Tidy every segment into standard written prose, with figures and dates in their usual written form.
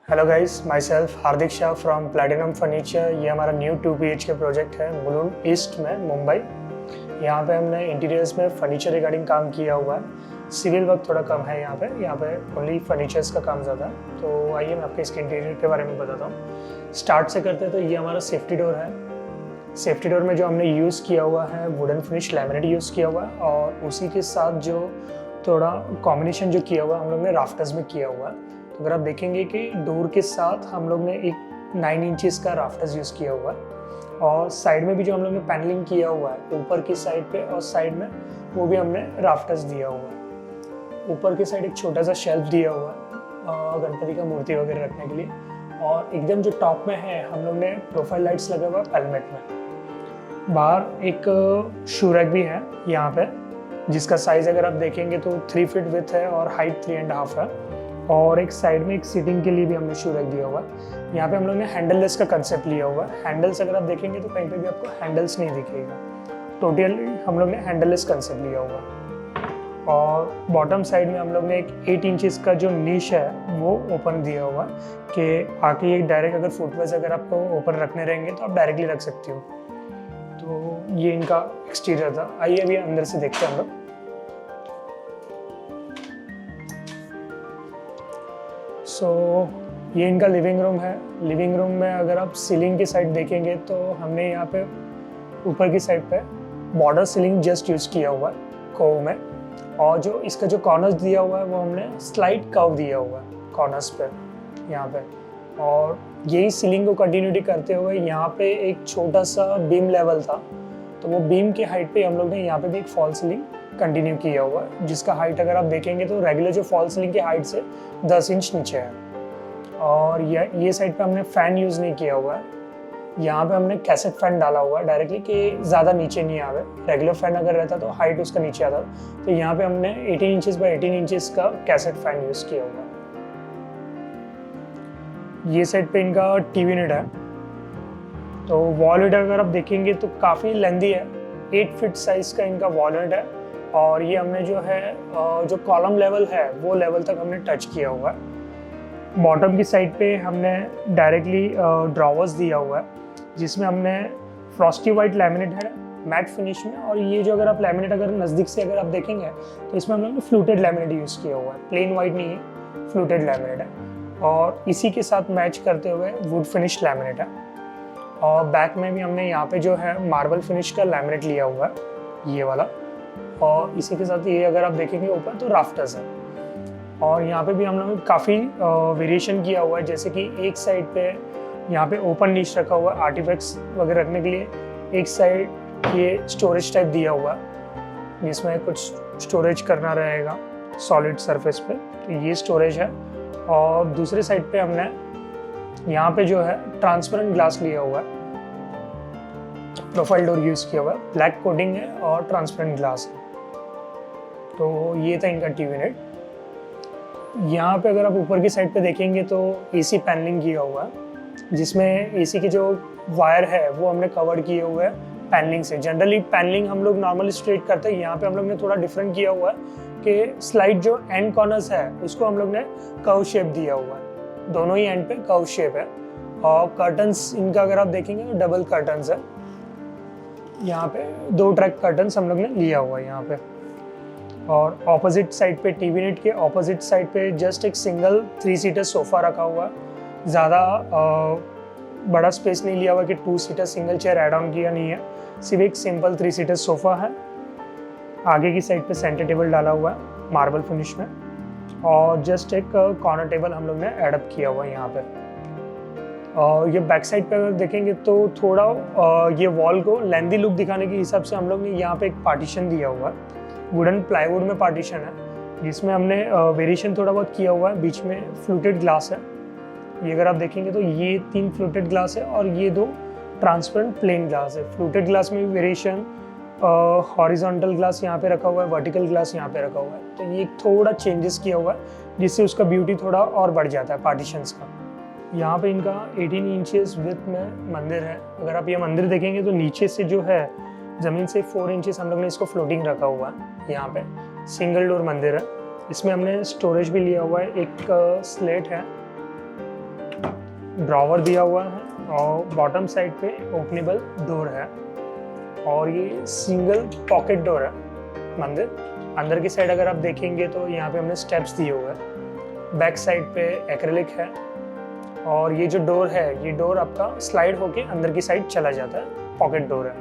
Hello guys, my self Hardik Shah from platinum furniture. ये हमारा new 2 BHK project है Mulund east में, मुंबई। यहाँ पे हमने इंटीरियर्स में फर्नीचर रिगार्डिंग काम किया हुआ है। सिविल वर्क थोड़ा कम है यहाँ पे ओनली फर्नीचर्स का काम ज़्यादा है। तो आइए मैं आपको इसके इंटीरियर के बारे में बताता हूँ। स्टार्ट से करते हैं तो ये हमारा सेफ्टी डोर है। सेफ्टी डोर में जो हमने यूज़ किया हुआ है वुडन फिनिश लैमिनेट यूज़ किया हुआ है, और उसी के साथ जो थोड़ा कॉम्बिनेशन जो किया हुआ है हम लोग ने राफ्टर्स में किया हुआ है। तो अगर आप देखेंगे कि डोर के साथ हम लोग ने एक 9 इंचेस का राफ्टर्स यूज़ किया हुआ है, और साइड में भी जो हम लोग ने पैनलिंग किया हुआ है ऊपर की साइड पे और साइड में, वो भी हमने राफ्टर्स दिया हुआ है। ऊपर की साइड एक छोटा सा शेल्फ दिया हुआ है गणपति का मूर्ति वगैरह रखने के लिए, और एकदम जो टॉप में है हम लोग ने प्रोफाइल लाइट्स लगा हुआ है पेलमेट में। बाहर एक शू रैक भी है यहाँ पे, जिसका साइज़ अगर आप देखेंगे तो 3 फीट विड्थ है और हाइट 3.5 है। और एक साइड में एक सीटिंग के लिए भी हमने शू रख दिया हुआ है। यहाँ पे हम लोग ने हैंडललेस का कंसेप्ट लिया हुआ है। हैंडल्स अगर आप देखेंगे तो कहीं पे भी आपको हैंडल्स नहीं दिखेगा, टोटली हम लोग ने हैंडललेस कंसेप्ट लिया हुआ है। और बॉटम साइड में हम लोग ने एक 8 इंचेस का जो नीश है वो ओपन दिया हुआ है कि आके ये डायरेक्ट अगर फुटवेयर्स अगर आपको ओपन रखने रहेंगे तो आप डायरेक्टली रख सकते हो। तो ये इनका एक्सटीरियर था। आइए अभी अंदर से देखते हैं हम लोग। ये इनका लिविंग रूम है। लिविंग रूम में अगर आप सीलिंग की साइड देखेंगे तो हमने यहाँ पे ऊपर की साइड पे बॉर्डर सीलिंग जस्ट यूज़ किया हुआ है कोव में, और जो इसका जो कॉर्नर्स दिया हुआ है वो हमने स्लाइड कर्व दिया हुआ है कॉर्नर्स पे यहाँ पे। और यही सीलिंग को कंटिन्यूटी करते हुए यहाँ पे एक छोटा सा बीम लेवल था, तो वो बीम की हाइट पे हम लोग ने यहाँ पे भी एक फॉल सीलिंग कंटिन्यू किया हुआ है, जिसका हाइट अगर आप देखेंगे तो रेगुलर जो फॉल सीलिंग की हाइट से 10 इंच नीचे है। और ये साइड पे हमने फ़ैन यूज़ नहीं किया हुआ है। यहाँ पे हमने कैसेट फ़ैन डाला हुआ है डायरेक्टली कि ज़्यादा नीचे नहीं आवे। रेगुलर फ़ैन अगर रहता तो हाइट उसका नीचे आता, तो यहाँ पे हमने 18 इंचेस बाय 18 इंचेस का कैसेट फ़ैन यूज़ किया हुआ है। ये साइड पे इनका टीवी यूनिट है। तो वॉल यूनिट अगर आप देखेंगे तो काफ़ी लेंदी है, 8 फीट साइज़ का इनका वॉल यूनिट है। और ये हमने जो है जो कॉलम लेवल है वो लेवल तक हमने टच किया हुआ है। बॉटम की साइड पे हमने डायरेक्टली ड्रॉवर्स दिया हुआ है, जिसमें हमने फ्रॉस्टी वाइट लैमिनेट है मैट फिनिश में। और ये जो अगर आप लैमिनेट अगर नज़दीक से अगर आप देखेंगे तो इसमें हम लोग ने फ्लूटेड लैमिनेट यूज़ किया हुआ है, प्लेन वाइट नहीं है, फ्लूटेड लैमिनेट है। और इसी के साथ मैच करते हुए वुड फिनिश लैमिनेट है। और बैक में भी हमने यहाँ पे जो है मार्बल फिनिश का लैमिनेट लिया हुआ है, ये वाला। और इसी के साथ ये अगर आप देखेंगे ऊपर तो राफ्टर्स है। और यहाँ पे भी हम लोगों ने काफ़ी वेरिएशन किया हुआ है, जैसे कि एक साइड पे यहाँ पे ओपन नीश रखा हुआ है आर्टिफैक्ट्स वगैरह रखने के लिए, एक साइड ये स्टोरेज टाइप दिया हुआ है जिसमें कुछ स्टोरेज करना रहेगा सॉलिड सरफेस पे, तो ये स्टोरेज है। और दूसरे साइड पे हमने यहाँ पे जो है ट्रांसपेरेंट ग्लास लिया हुआ है, प्रोफाइल डोर यूज़ किया हुआ है, ब्लैक कोटिंग है और ट्रांसपेरेंट ग्लास है। तो ये था इनका टीवी यूनिट। यहाँ पे अगर आप ऊपर की साइड पे देखेंगे तो एसी पैनलिंग किया हुआ है, जिसमें एसी की जो वायर है वो हमने कवर किए हुए हैं पैनलिंग से। जनरली पैनलिंग हम लोग नॉर्मली स्ट्रेट करते हैं, यहाँ पे हम लोग ने थोड़ा डिफरेंट किया हुआ है कि स्लाइड जो एंड कॉर्नर्स है उसको हम लोग ने कर्व शेप दिया हुआ है, दोनों ही एंड पे कर्व शेप है। और कर्टन्स इनका अगर आप देखेंगे तो डबल कर्टन्स है, यहाँ पे 2 ट्रैक कर्टन्स हम लोग ने लिया हुआ है यहाँ पे। और ऑपोजिट साइड पे टीवी यूनिट के ऑपोजिट साइड पे जस्ट एक सिंगल 3 सीटर सोफ़ा रखा हुआ है। ज़्यादा बड़ा स्पेस नहीं लिया हुआ कि 2 seater single chair add on किया नहीं है, सिर्फ एक सिंपल 3 सीटर सोफ़ा है। आगे की साइड पे सेंटर टेबल डाला हुआ है मार्बल फिनिश में, और जस्ट एक कॉर्नर टेबल हम लोग ने एडअप किया हुआ है यहाँ पे। और ये बैक साइड पे अगर देखेंगे तो थोड़ा ये वॉल को लेंदी लुक दिखाने के हिसाब से हम लोग ने यहाँ पे एक पार्टीशन दिया हुआ है, वुडन प्लाईवुड में पार्टीशन है, जिसमें हमने वेरिएशन थोड़ा बहुत किया हुआ है। बीच में फ्लूटेड ग्लास है, ये अगर आप देखेंगे तो ये 3 फ्लूटेड ग्लास है और ये 2 ट्रांसपेरेंट प्लेन ग्लास है। फ्लूटेड ग्लास में भी वेरिएशन, हॉरिजॉन्टल ग्लास यहाँ पे रखा हुआ है, वर्टिकल ग्लास यहाँ पे रखा हुआ है, तो ये थोड़ा चेंजेस किया हुआ है जिससे उसका ब्यूटी थोड़ा और बढ़ जाता है पार्टीशंस का। यहाँ पे इनका 18 इंचेस विड्थ में मंदिर है। अगर आप ये मंदिर देखेंगे तो नीचे से जो है ज़मीन से 4 इंचेस हम लोग ने इसको फ्लोटिंग रखा हुआ है। यहाँ पे सिंगल डोर मंदिर है, इसमें हमने स्टोरेज भी लिया हुआ है, एक स्लेट है ड्रॉवर दिया हुआ है और बॉटम साइड पे ओपनेबल डोर है और ये सिंगल पॉकेट डोर है। मंदिर अंदर की साइड अगर आप देखेंगे तो यहाँ पे हमने स्टेप्स दिए हुए हैं। बैक साइड पे एक्रेलिक है और ये जो डोर है ये डोर आपका स्लाइड होके अंदर की साइड चला जाता है, पॉकेट डोर है।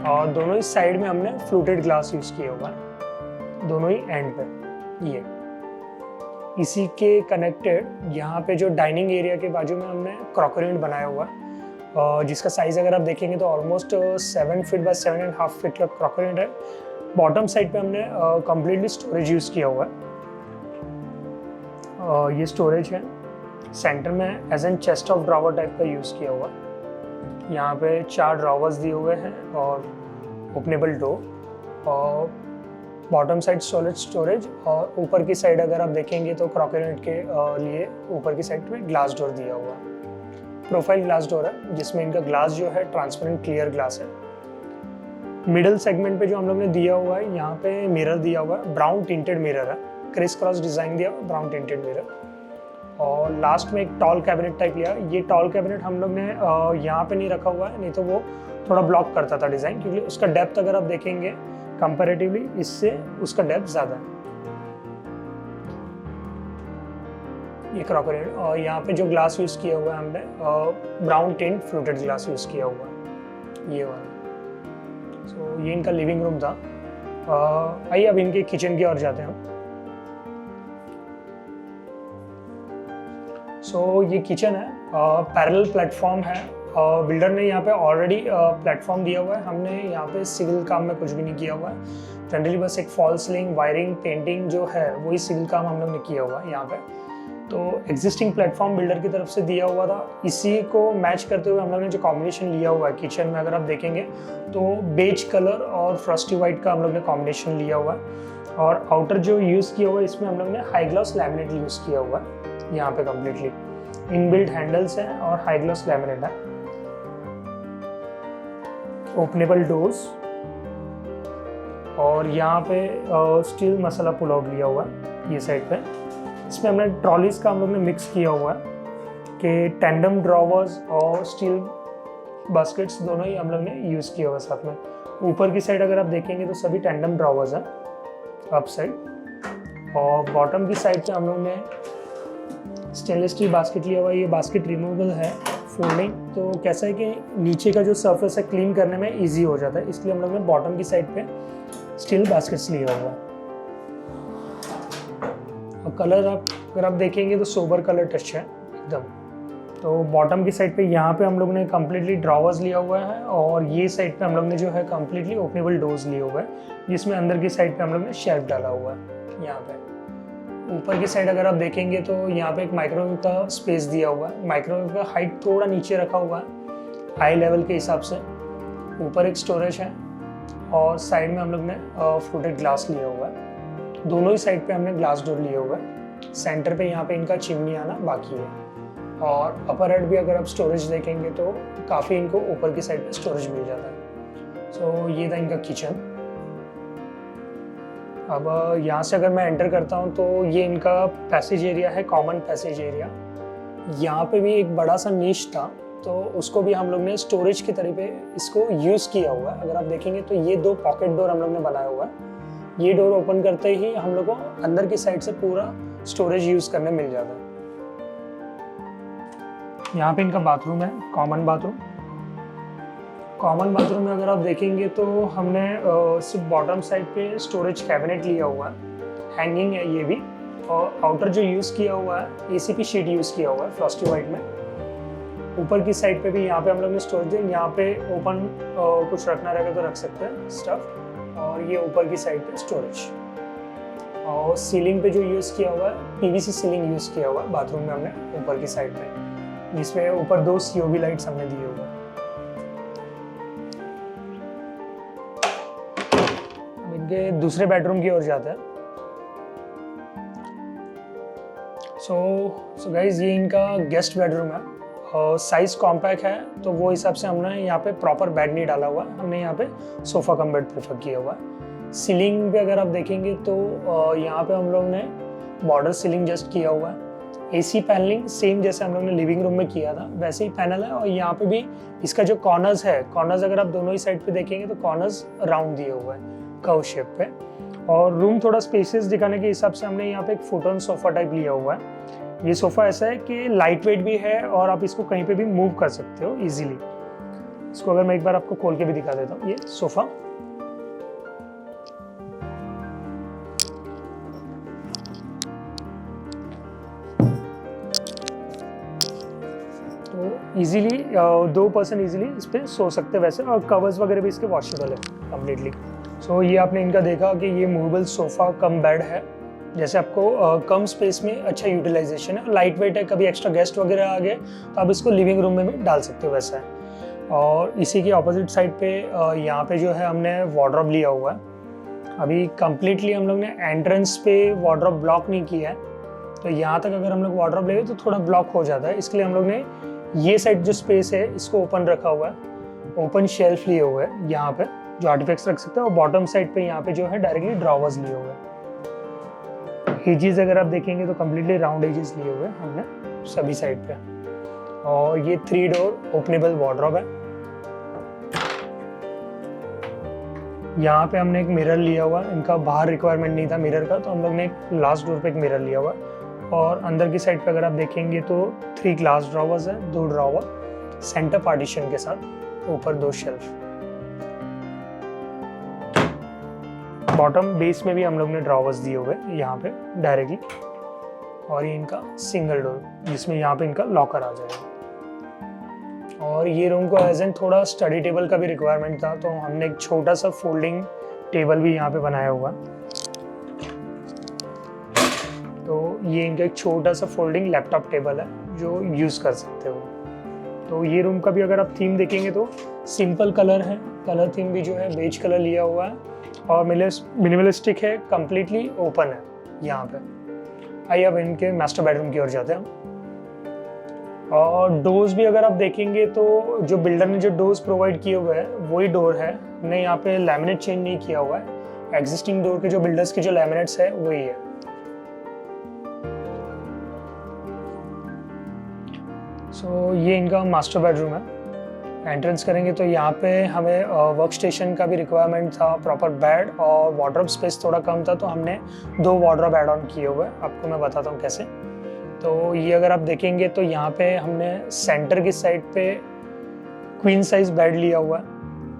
और दोनों ही साइड में हमने फ्लूटेड ग्लास यूज़ किया हुआ है, दोनों ही एंड पे। ये इसी के कनेक्टेड यहाँ पे जो डाइनिंग एरिया के बाजू में हमने क्रॉकरी बनाया हुआ है, जिसका साइज़ अगर आप देखेंगे तो ऑलमोस्ट 7 फीट बाय 7.5 फीट का क्रॉकरी है। बॉटम साइड पे हमने कम्प्लीटली स्टोरेज यूज़ किया हुआ है। ये स्टोरेज है, सेंटर में as an chest of drawer type का यूज़ किया हुआ है। यहाँ पे 4 ड्रॉवर्स दिए हुए हैं और ओपनेबल डोर और बॉटम साइड सॉलिड स्टोरेज। और ऊपर की साइड अगर आप देखेंगे तो क्रॉकरी के लिए ऊपर की साइड पे ग्लास डोर दिया हुआ है, प्रोफाइल ग्लास डोर है, जिसमें इनका ग्लास जो है ट्रांसपेरेंट क्लियर ग्लास है। मिडल सेगमेंट पे जो हम लोग ने दिया हुआ है, यहाँ पे मिरर दिया हुआ है, ब्राउन टिंटेड मिरर है, क्रिस क्रॉस डिजाइन दिया हुआ है, ब्राउन टिंटेड मिरर। और लास्ट में एक टॉल कैबिनेट टाइप लिया। ये टॉल कैबिनेट हम लोग ने यहाँ पे नहीं रखा हुआ है, नहीं तो वो थोड़ा ब्लॉक करता था डिज़ाइन, क्योंकि उसका डेप्थ अगर आप देखेंगे कंपैरेटिवली इससे उसका डेप्थ ज़्यादा है। ये क्रॉकरी और यहाँ पे जो ग्लास यूज़ किया हुआ है हमने brown tint fluted glass use किया हुआ है, ये वाला। सो ये इनका लिविंग रूम था। आइए अब इनके किचन की ओर जाते हैं हम। सो ये किचन है, पैरेलल प्लेटफॉर्म है। बिल्डर ने यहाँ पे ऑलरेडी प्लेटफॉर्म दिया हुआ है, हमने यहाँ पे सिविल काम में कुछ भी नहीं किया हुआ है। जनरली बस एक फॉल सीलिंग, वायरिंग, पेंटिंग जो है वही सिविल काम हम लोग ने किया हुआ है यहाँ पे। तो एग्जिस्टिंग प्लेटफॉर्म बिल्डर की तरफ से दिया हुआ था, इसी को मैच करते हुए हम लोग ने जो कॉम्बिनेशन लिया हुआ है किचन में अगर आप देखेंगे तो बेज कलर और फ्रस्टी वाइट का हम लोग ने कॉम्बिनेशन लिया हुआ है। और आउटर जो यूज़ किया हुआ है इसमें हम लोग ने हाई ग्लॉस लैमिनेट यूज़ किया हुआ है। यहाँ पे कम्प्लीटली इनबिल्ट हैंडल्स हैं और हाई ग्लॉस लैमिनेट है। ओपनेबल डोर्स और यहाँ पे स्टील मसाला पुल आउट लिया हुआ है ये साइड पे। इसमें हमने ट्रॉलीज का हम लोग ने मिक्स किया हुआ है कि टेंडम ड्रॉवर्स और स्टील बास्केट्स दोनों ही हम लोग ने यूज़ किया हुआ है साथ में। ऊपर की साइड अगर आप देखेंगे तो सभी टेंडम ड्रॉवर्स हैं अप साइड। और बॉटम की साइड पे हम लोग ने स्टेनलेस स्टील बास्केट लिया हुआ है। ये बास्केट रिमूवेबल है, फोल्डिंग, तो कैसा है कि नीचे का जो सरफेस है क्लीन करने में इजी हो जाता है, इसलिए हम लोग ने बॉटम की साइड पे स्टील बास्केट्स लिया हुआ है। और कलर अगर आप देखेंगे तो सोबर कलर टच है एकदम। तो बॉटम की साइड पे यहाँ पे हम लोग ने कम्प्लीटली ड्रॉवर्स लिया हुआ है और ये साइड पे हम लोग ने जो है कम्प्लीटली ओपनेबल डोर्स लिए हुए हैं, जिसमें अंदर की साइड पे हम लोग ने शेल्फ डाला हुआ है। यहाँ पे ऊपर की साइड अगर आप देखेंगे तो यहाँ पे एक माइक्रोवेव का स्पेस दिया हुआ है। माइक्रोवेव का हाइट थोड़ा नीचे रखा हुआ है हाई लेवल के हिसाब से। ऊपर एक स्टोरेज है और साइड में हम लोग ने फ्लूटेड ग्लास लिया हुआ है। दोनों ही साइड पे हमने ग्लास डोर लिए हुआ है। सेंटर पे यहाँ पे इनका चिमनी आना बाकी है। और अपर हेड भी अगर आप स्टोरेज देखेंगे तो काफ़ी इनको ऊपर की साइड पे स्टोरेज मिल जाता है। सो ये था इनका किचन। अब यहाँ से अगर मैं एंटर करता हूँ तो ये इनका पैसेज एरिया है, कॉमन पैसेज एरिया। यहाँ पे भी एक बड़ा सा नीश था, तो उसको भी हम लोग ने स्टोरेज की तरीके इसको यूज़ किया हुआ है। अगर आप देखेंगे तो ये 2 पॉकेट डोर हम लोग ने बनाया हुआ है। ये डोर ओपन करते ही हम लोग को अंदर की साइड से पूरा स्टोरेज यूज़ करने मिल जाता है। यहाँ पे इनका बाथरूम है, कॉमन बाथरूम। कॉमन बाथरूम में अगर आप देखेंगे तो हमने सिर्फ बॉटम साइड पे स्टोरेज कैबिनेट लिया हुआ है, हैंगिंग है ये भी। और आउटर जो यूज़ किया हुआ है एसीपी शीट यूज़ किया हुआ है फ्रॉस्टी वाइट में। ऊपर की साइड पे भी यहाँ पे हम लोग ने स्टोरेज दिया, यहाँ पे ओपन कुछ रखना रहेगा तो रख सकते हैं स्टफ। और ये ऊपर की साइड पे स्टोरेज। और सीलिंग पे जो यूज़ किया हुआ है पीवीसी सीलिंग यूज़ किया हुआ है बाथरूम में हमने ऊपर की साइड पे, जिसमें ऊपर 2 सीओबी लाइट्स हमने दिए हुए हैं। इनके दूसरे बेडरूम की ओर जाते हैं। सो गाइज ये इनका गेस्ट बेडरूम है और साइज कॉम्पैक्ट है, तो वो हिसाब से हमने यहाँ पे प्रॉपर बेड नहीं डाला हुआ है। हमने यहाँ पे सोफ़ा कम बेड प्रेफर किया हुआ है। सीलिंग पे अगर आप देखेंगे तो यहाँ पे हम लोग ने बॉर्डर सीलिंग जस्ट किया हुआ है। एसी पैनलिंग सेम जैसे हम लोग ने लिविंग रूम में किया था वैसे ही पैनल है। और यहाँ पे भी इसका जो कॉर्नर्स है, कॉर्नर्स अगर आप दोनों ही साइड पे देखेंगे तो कॉर्नर्स राउंड दिए हुए हैं कर्व शेप पे। और रूम थोड़ा स्पेसियस दिखाने के हिसाब से हमने यहाँ पे एक फुटन सोफा टाइप लिया हुआ है। ये सोफा ऐसा है कि लाइट वेट भी है और आप इसको कहीं पे भी मूव कर सकते हो इजीली। इसको अगर मैं एक बार आपको खोल के भी दिखा देता हूँ, ये सोफा तो इजीली 2 पर्सन इजीली इस पर सो सकते हैं वैसे। और कवर्स वगैरह भी इसके वॉशेबल है कम्प्लीटली। सो ये आपने इनका देखा कि ये मूवेबल सोफ़ा कम बेड है, जैसे आपको कम स्पेस में अच्छा यूटिलाइजेशन है, लाइट वेट है, कभी एक्स्ट्रा गेस्ट वगैरह आ गए तो आप इसको लिविंग रूम में भी डाल सकते हो वैसा है। और इसी के ऑपोजिट साइड पे यहाँ पे जो है हमने वार्डरोब लिया हुआ है। अभी कम्प्लीटली हम लोग ने एंट्रेंस पे वार्डरोब ब्लॉक नहीं किया है, तो यहाँ तक अगर हम लोग वार्डरोब लेंगे तो थोड़ा ब्लॉक हो जाता है, इसके लिए हम लोग ने ये साइड जो स्पेस है इसको ओपन रखा हुआ है। ओपन शेल्फ लिए हुए हैं यहाँ पे जो आर्टिफैक्ट्स रख सकते हैं, और बॉटम साइड पे यहाँ पे जो है डायरेक्टली ड्रॉवर्स लिए हुए हैं। एजेस अगर आप देखेंगे तो कम्प्लीटली राउंड एजेस लिए हुए हैं हमने सभी साइड पे। और ये 3 डोर ओपनेबल वार्डरोब है। यहाँ पे हमने एक मिरर लिया हुआ है, इनका बाहर रिक्वायरमेंट नहीं था मिरर का, तो हम लोग ने एक लास्ट डोर पे एक मिरर लिया हुआ है। और अंदर की साइड पे अगर आप देखेंगे तो 3 ग्लास ड्रॉवर्स है, 2 ड्रॉवर सेंटर पार्टीशन के साथ, ऊपर 2 शेल्फ। बॉटम बेस में भी हम लोग ने ड्रॉवर्स दिए हुए यहाँ पे डायरेक्टली। और ये इनका सिंगल डोर जिसमें यहाँ पे इनका लॉकर आ जाएगा। और ये रूम को एज एन थोड़ा स्टडी टेबल का भी रिक्वायरमेंट था, तो हमने एक छोटा सा फोल्डिंग टेबल भी यहाँ पे बनाया हुआ है। तो ये इनका एक छोटा सा फोल्डिंग लैपटॉप टेबल है जो यूज़ कर सकते हो। तो ये रूम का भी अगर आप थीम देखेंगे तो सिंपल कलर है, कलर थीम भी जो है बेज कलर लिया हुआ है और मिनिमलिस्टिक है, कम्प्लीटली ओपन है यहाँ पे। आइए अब इनके मास्टर बेडरूम की ओर जाते हैं। और डोर्स भी अगर आप देखेंगे तो जो बिल्डर ने जो डोर्स प्रोवाइड किए हुए हैं वही डोर है, हमने यहाँ पे लैमिनेट चेंज नहीं किया हुआ है। एग्जिस्टिंग डोर के जो बिल्डर्स के जो लैमिनेट्स है वही है। सो ये इनका मास्टर बेडरूम है। एंट्रेंस करेंगे तो यहाँ पे हमें वर्क स्टेशन का भी रिक्वायरमेंट था, प्रॉपर बेड और वार्डरोब स्पेस थोड़ा कम था, तो हमने 2 वार्डरोब ऐड ऑन किए हुए हैं। आपको मैं बताता हूँ कैसे। तो ये अगर आप देखेंगे तो यहाँ पे हमने सेंटर की साइड पे क्वीन साइज बेड लिया हुआ है,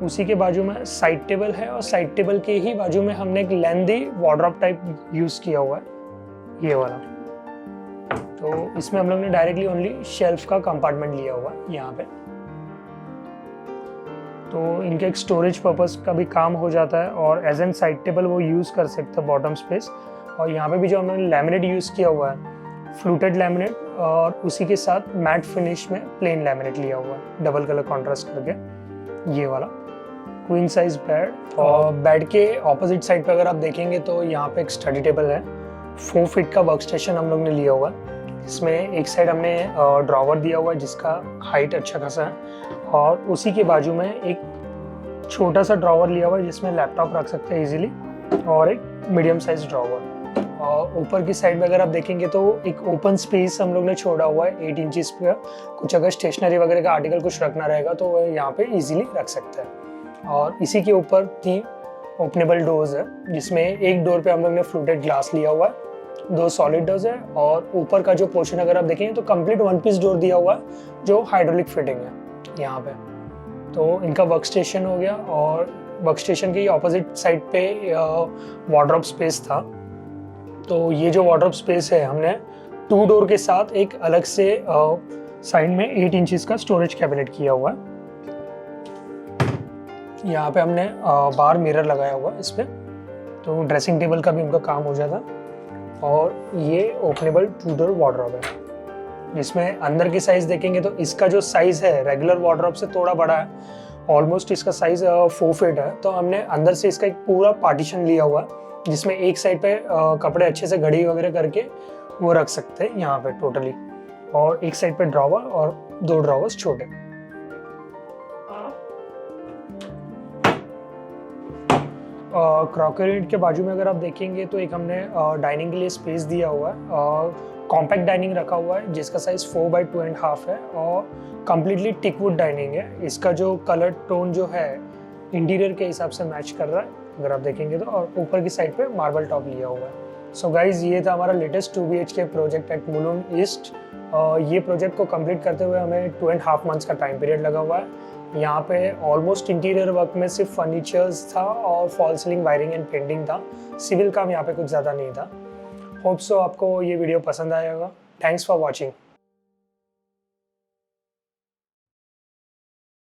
उसी के बाजू में साइड टेबल है और साइड टेबल के ही बाजू में हमने एक लेंदी वार्डरोब टाइप यूज़ किया हुआ है ये वाला। तो इसमें हम लोग ने डायरेक्टली ओनली शेल्फ का कंपार्टमेंट लिया हुआ है यहाँ पे। तो इनके एक स्टोरेज पर्पस का भी काम हो जाता है और एज एन साइड टेबल वो यूज़ कर सकते हैं बॉटम स्पेस। और यहाँ पे भी जो हमने लैमिनेट यूज़ किया हुआ है फ्लूटेड लैमिनेट, और उसी के साथ मैट फिनिश में प्लेन लैमिनेट लिया हुआ है डबल कलर कॉन्ट्रास्ट करके ये वाला। Queen size bed. और बेड के ऑपोजिट साइड पे अगर आप देखेंगे तो यहाँ पे एक स्टडी टेबल है, 4 फीट का वर्क स्टेशन हम लोग ने लिया हुआ है। इसमें एक साइड हमने ड्रॉवर दिया हुआ है जिसका हाइट अच्छा खासा है, और उसी के बाजू में एक छोटा सा ड्रॉवर लिया हुआ है जिसमें लैपटॉप रख सकते हैं इजीली, और एक मीडियम साइज ड्रॉवर। और ऊपर की साइड में अगर आप देखेंगे तो एक ओपन स्पेस हम लोग ने छोड़ा हुआ है 8 इंचेस पे। कुछ अगर स्टेशनरी वगैरह का आर्टिकल कुछ रखना रहेगा तो यहाँ पे इजीली रख सकते हैं। और इसी के ऊपर 3 ओपनेबल डोर्स है जिसमें एक डोर पे हम लोग ने फ्लूटेड ग्लास लिया हुआ है, 2 सॉलिड डोर्स है, और ऊपर का जो पोर्शन अगर आप देखेंगे तो कंप्लीट 1 पीस डोर दिया हुआ है जो हाइड्रोलिक फिटिंग है यहाँ पे। तो इनका वर्क स्टेशन हो गया, और वर्क स्टेशन के ऑपोजिट साइड पे वार्डरोब स्पेस था। तो ये जो वार्डरोब स्पेस है हमने 2 डोर के साथ एक अलग से साइड में 8 इंचेस का स्टोरेज कैबिनेट किया हुआ है। यहाँ पे हमने बाहर मिरर लगाया हुआ है इस पे, तो ड्रेसिंग टेबल का भी उनका काम हो जाता। और ये ओपनेबल 2 डोर वार्डरोब है जिसमें अंदर की साइज देखेंगे तो इसका जो साइज है रेगुलर वार्डरोब से थोड़ा बड़ा है, ऑलमोस्ट इसका साइज 4 फीट है। तो हमने अंदर से इसका एक पूरा पार्टीशन लिया हुआ है जिसमें एक साइड पे कपड़े अच्छे से घड़ी वगैरह करके वो रख सकते हैं यहाँ पे टोटली, और एक साइड पे ड्रॉवर और 2 ड्रॉवर्स छोटे। क्रॉकरी के बाजू में अगर आप देखेंगे तो एक हमने डाइनिंग के लिए स्पेस दिया हुआ है, कॉम्पैक्ट डाइनिंग रखा हुआ है जिसका साइज़ 4x2.5 है और कम्प्लीटली टिकवुड डाइनिंग है। इसका जो कलर टोन जो है इंटीरियर के हिसाब से मैच कर रहा है अगर आप देखेंगे तो, और ऊपर की साइड पे मार्बल टॉप लिया हुआ है। सो गाइज ये था हमारा latest 2 BHK project at Mulund east. ये प्रोजेक्ट को कंप्लीट करते हुए हमें 2.5 मंथ्स का टाइम पीरियड लगा हुआ है। यहाँ पे ऑलमोस्ट इंटीरियर वर्क में सिर्फ फर्नीचर्स था और fall ceiling, wiring and painting था। सिविल काम यहाँ पे कुछ ज़्यादा नहीं था। होप सो आपको ये वीडियो पसंद आएगा। Thanks for watching.